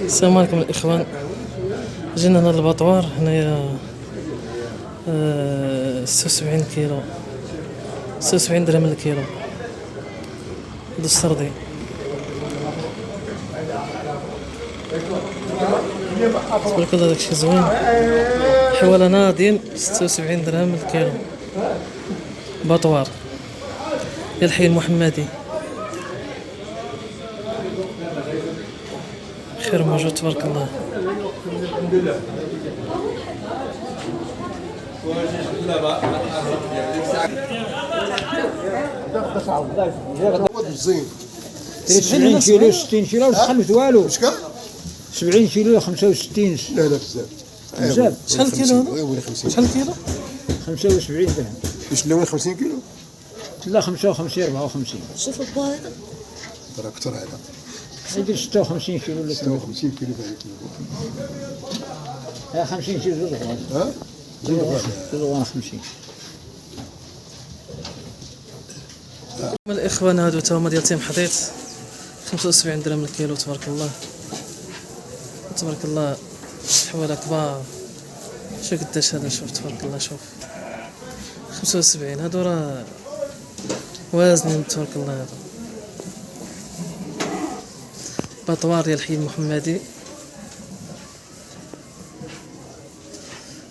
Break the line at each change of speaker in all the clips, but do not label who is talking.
السلام عليكم الاخوان. جينا هنا للباطوار هنايا 76 كيلو، 76 درهم للكيلو د السردي. تبارك الله داكشي زوين. حوالا ناضين 76 درهم للكيلو. باطوار يا الحي المحمدي، خير موجود تبارك الله.
زين
70 كيلو 60 كيلو ما تخلفت والو.
شكون؟
70 كيلو 65.
لا بزاف
بزاف.
شحال الكيلو هذا؟ شحال الكيلو؟
75 درهم.
واش الاول 50 كيلو؟
لا 55 54.
شوف البا هذا
ترى اكثر هذا
يدير 56 كيلو ولا
56 كيلو في هذيك
50 كيلو زوج
ها؟
زوج 50.
هما الاخوان هادو تا هما ديال تيم حديد 75 درهم الكيلو. تبارك الله تبارك الله. حوالا كبار. شوف قداش هذا، شوف تبارك الله. شوف 75 هادو راه وازنين تبارك الله. هادو باطوار ديال الحي المحمدي.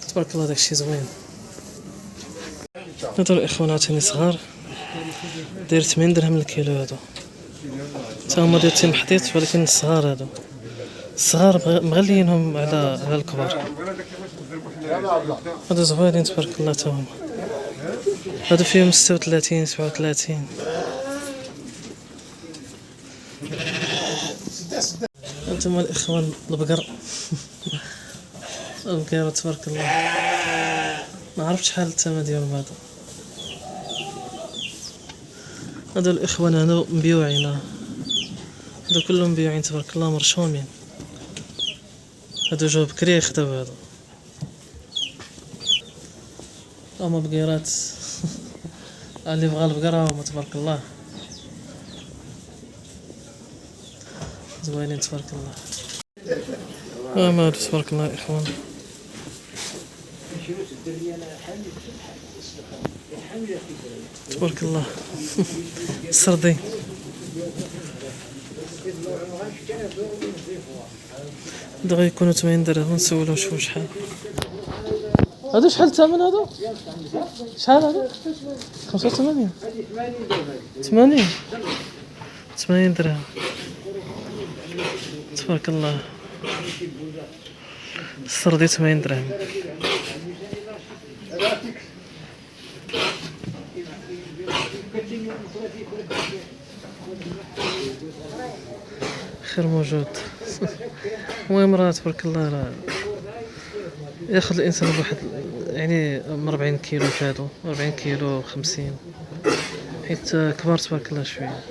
تبارك الله داكشي زوين. هادو الاخوان عاوتاني صغار داير 80 درهم الكيلو. هادو تا هما ديال تيم حديد ولكن الصغار. هادو الصغار مغليينهم على الكبار. هادو زوينين تبارك الله تا هما. هادو فيهم 36 37. هانتوما الاخوان البقر البقيرة تبارك الله. ما عرفت شحال الثمن ديالهم. هادو الاخوان هادو مبيوعين، هادو كلهم مبيوعين تبارك الله مرشومين. هادو جاو بكري خداو. هادو هما بقيرات اللي بغا البقرة هما تبارك الله زوينين تبارك الله. هما هادو تبارك الله اخوان. تبارك الله السردي. دغيا يكونوا 80 درهم. نسولو شوف شحال هادو. شحال الثمن هادو؟ شحال هادو؟ 85 80 80 درهم. تبارك الله السردي 80 درهم. خير موجود. المهم راه تبارك الله راه ياخذ الانسان بواحد يعني من 40 كيلو فهادو 40 كيلو 50 حيت كبار تبارك الله شويه.